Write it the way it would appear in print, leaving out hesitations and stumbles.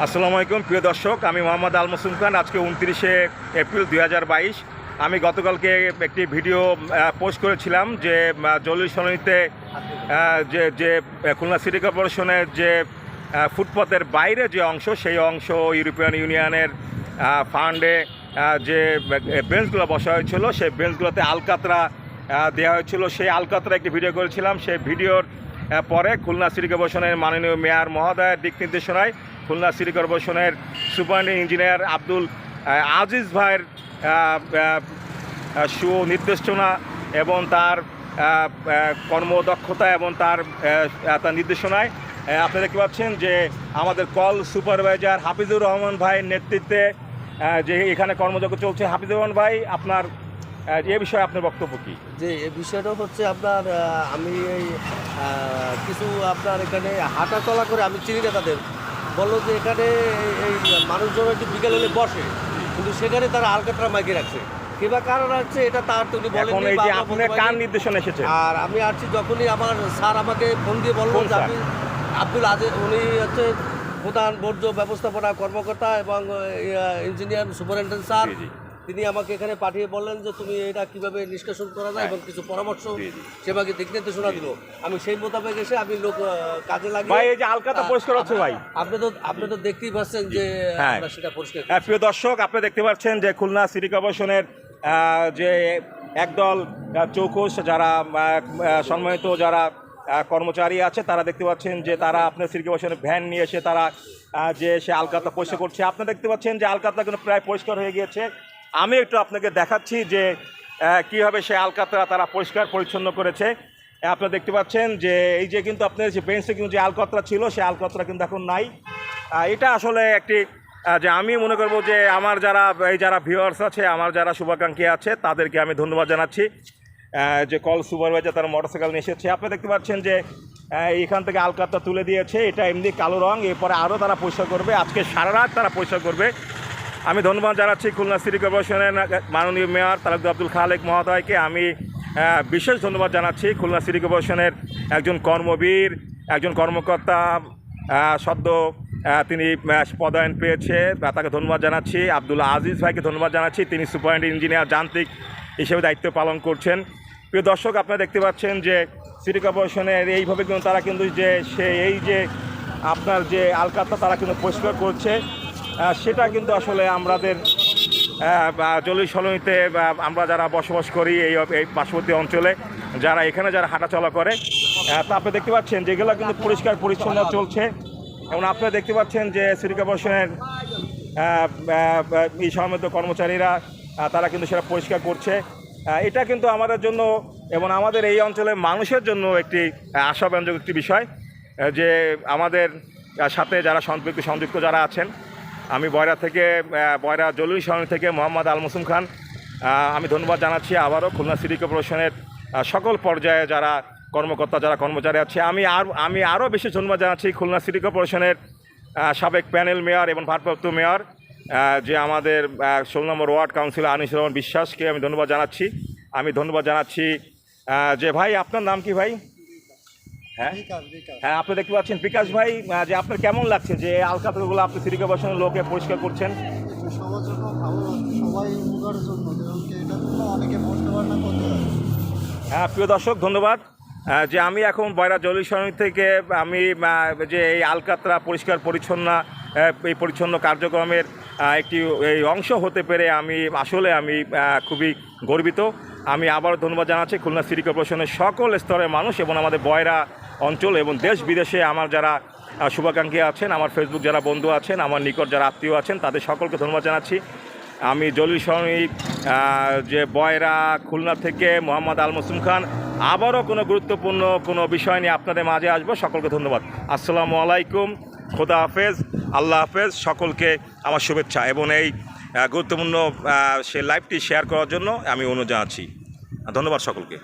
আসসালামু আলাইকুম প্রিয় দর্শক, আমি মোহাম্মদ আল মাসুম খান। আজকে 29শে এপ্রিল 2022। আমি গতকালকে একটি ভিডিও পোস্ট করেছিলাম যে জরুরি শুনানিতে যে যে খুলনা সিটি কর্পোরেশনের যে ফুটপাতের বাইরে যে অংশ, সেই অংশ ইউরোপিয়ান ইউনিয়নের ফান্ডে যে বেঞ্চগুলো বসা হয়েছিল, সেই বেঞ্চগুলোতে আলকাতরা দেওয়া হয়েছিল। সেই আলকাতরা একটি ভিডিও করেছিলাম। সেই ভিডিওর পরে খুলনা সিটি কর্পোরেশনের মাননীয় মেয়র মহোদয়ের দিক নির্দেশনায় খুলনা সিটি কর্পোরেশনের সুপারিনটেন্ডেন্ট ইঞ্জিনিয়ার আব্দুল আজিজ ভাইয়ের সুনির্দেশনা এবং তার কর্মদক্ষতা এবং তার নির্দেশনায় আপনারা দেখতে পাচ্ছেন যে আমাদের কল সুপারভাইজার হাফিজুর রহমান ভাইয়ের নেতৃত্বে যে এখানে কর্মযজ্ঞ চলছে। হাফিজুর রহমান ভাই, আপনার এ বিষয়ে আপনার বক্তব্য কী? যে এই বিষয়টা হচ্ছে আপনার আমি এই কিছু আপনার এখানে হাঁটা চলা করে আমি চিনি না, তাদের বললো যে এখানে এই মানুষজন একটু বিকেল হলে বসে, কিন্তু সেখানে তারা আলকাতরা মাইকে রাখছে। কিংবা কারণ আছে এটা তার তো উনি বলেন কার নির্দেশনা এসেছে। আর আমি আসছি যখনই আমার স্যার আমাকে ফোন দিয়ে বললো যে আমি আব্দুল আজিজ, উনি হচ্ছে প্রধান বর্জ্য ব্যবস্থাপনা কর্মকর্তা এবং ইঞ্জিনিয়ার সুপারিনটেন্ডেন্ট স্যার, তিনি আমাকে এখানে পাঠিয়ে বললেন যে তুমি এটা কিভাবে নিষ্কাশন করা যায় এবং কিছু পরামর্শ সেভাবে দিক নির্দেশনা দিল। আমি সেই মোতাবেক এসে আমি লোক কাজে লাগিয়ে ভাই এই যে আলকাতা পরিষ্কার হচ্ছে ভাই, আপনি তো দেখতেই পাচ্ছেন যে আমরা সেটা পরিষ্কার। প্রিয় দর্শক, আপনি দেখতে পাচ্ছেন যে খুলনা সিটি কর্পোরেশনের যে একদল চৌকস যারা সম্মানিত যারা কর্মচারী আছে, তারা দেখতে পাচ্ছেন যে তারা আপনার সিটি কর্পোরেশনের ভ্যান নিয়ে এসে তারা যে সে আলকাতা পরিষ্কার করছে। আপনারা দেখতে পাচ্ছেন যে আলকাতা কিন্তু প্রায় পরিষ্কার হয়ে গিয়েছে। আমি একটু আপনাকে দেখাচ্ছি যে কীভাবে সে আলকাতরা তারা পরিষ্কার পরিচ্ছন্ন করেছে। আপনারা দেখতে পাচ্ছেন যে এই যে কিন্তু আপনার যে বেঞ্চে কিন্তু যে আলকাতরা ছিল, সেই আলকাতরা কিন্তু এখন নাই। এটা আসলে একটি যে আমি মনে করব যে আমার যারা ভিউয়ার্স আছে, আমার যারা শুভাকাঙ্ক্ষী আছে, তাদেরকে আমি ধন্যবাদ জানাচ্ছি যে কল সুপারভাইজার তারা মোটরসাইকেল নিয়ে এসেছে। আপনারা দেখতে পাচ্ছেন যে এখান থেকে আলকাতরা তুলে দিয়েছে, এটা এমনি কালো রং, এরপরে আরও তারা পরিষ্কার করবে, আজকে সারা রাত তারা পরিষ্কার করবে। আমি ধন্যবাদ জানাচ্ছি খুলনা সিটি কর্পোরেশনের মাননীয় মেয়র তালুকদার আব্দুল খালেক মহোদয়কে। আমি বিশেষ ধন্যবাদ জানাচ্ছি খুলনা সিটি কর্পোরেশনের একজন কর্মবীর, একজন কর্মকর্তা, সদ্য তিনি পদায়ন পেয়েছে, তাকে ধন্যবাদ জানাচ্ছি। আব্দুল আজিজ ভাইকে ধন্যবাদ জানাচ্ছি, তিনি সুপারিনটেন্ডেন্ট ইঞ্জিনিয়ার যান্ত্রিক হিসেবে দায়িত্ব পালন করছেন। প্রিয় দর্শক, আপনারা দেখতে পাচ্ছেন যে সিটি কর্পোরেশনের এইভাবে কিন্তু তারা কিন্তু যে এই যে আপনার যে আলকাতরা তারা কিন্তু পরিষ্কার করছে, সেটা কিন্তু আসলে আমাদের জরুরি শুনানিতে আমরা যারা বসবাস করি এই পার্শ্ববর্তী অঞ্চলে, যারা এখানে যারা হাঁটাচলা করে, তা আপনি দেখতে পাচ্ছেন যেগুলো কিন্তু পরিষ্কার পরিচ্ছন্ন চলছে। এবং আপনারা দেখতে পাচ্ছেন যে সিটি কর্পোরেশনের এই সম্মানিত কর্মচারীরা তারা কিন্তু সেটা পরিষ্কার করছে। এটা কিন্তু আমাদের জন্য এবং আমাদের এই অঞ্চলের মানুষের জন্য একটি আশাব্যঞ্জক একটি বিষয় যে আমাদের সাথে যারা সংযুক্ত যারা আছেন। আমি বয়রা জরুরি শুনানি থেকে মোহাম্মদ আল মাসুম খান, আমি ধন্যবাদ জানাচ্ছি আবারও খুলনা সিটি কর্পোরেশনের সকল পর্যায়ে যারা কর্মকর্তা যারা কর্মচারী আছে। আমি আরও বেশি ধন্যবাদ জানাচ্ছি খুলনা সিটি কর্পোরেশনের সাবেক প্যানেল মেয়র এবং ভারপ্রাপ্ত মেয়র যে আমাদের 16 নম্বর ওয়ার্ড কাউন্সিলর আনিসুর রহমান বিশ্বাসকে আমি ধন্যবাদ জানাচ্ছি। আমি ধন্যবাদ জানাচ্ছি যে ভাই, আপনার নাম কি ভাই? হ্যাঁ, আপনি দেখতে পাচ্ছেন বিকাশ ভাই, যে আপনার কেমন লাগছে যে আলকাতরাগুলো আপনি সিটি কর্পোরেশনের লোকে পরিষ্কার করছেন? সবার জন্য ভালো, সবাই উপকারের জন্য, এটার জন্য অনেকে বসতে পারে না, করতে পারে। হ্যাঁ প্রিয় দর্শক, ধন্যবাদ যে আমি এখন বয়রা জরুরি শুনানি থেকে আমি যে এই আলকাতরা পরিষ্কার পরিচ্ছন্ন কার্যক্রমের একটি এই অংশ হতে পেরে আমি খুবই গর্বিত। আমি আবারও ধন্যবাদ জানাচ্ছি খুলনা সিটি কর্পোরেশনের সকল স্তরের মানুষ এবং আমাদের বয়রা অঞ্চল এবং দেশ বিদেশে আমার যারা শুভাকাঙ্ক্ষী আছেন, আমার ফেসবুক যারা বন্ধু আছেন, আমার নিকট যারা আত্মীয় আছেন, তাদের সকলকে ধন্যবাদ জানাচ্ছি। আমি জরুরি শুনানি যে বয়রা খুলনা থেকে মোহাম্মদ আল মাসুম খান, আবারও কোনো গুরুত্বপূর্ণ কোনো বিষয় নিয়ে আপনাদের মাঝে আসবো। সকলকে ধন্যবাদ। আসসালামু আলাইকুম, খোদা হাফেজ, আল্লাহ হাফেজ। সকলকে আমার শুভেচ্ছা এবং এই গুরুত্বপূর্ণ সে লাইভটি শেয়ার করার জন্য আমি অনুরোধ জানাচ্ছি। ধন্যবাদ সকলকে।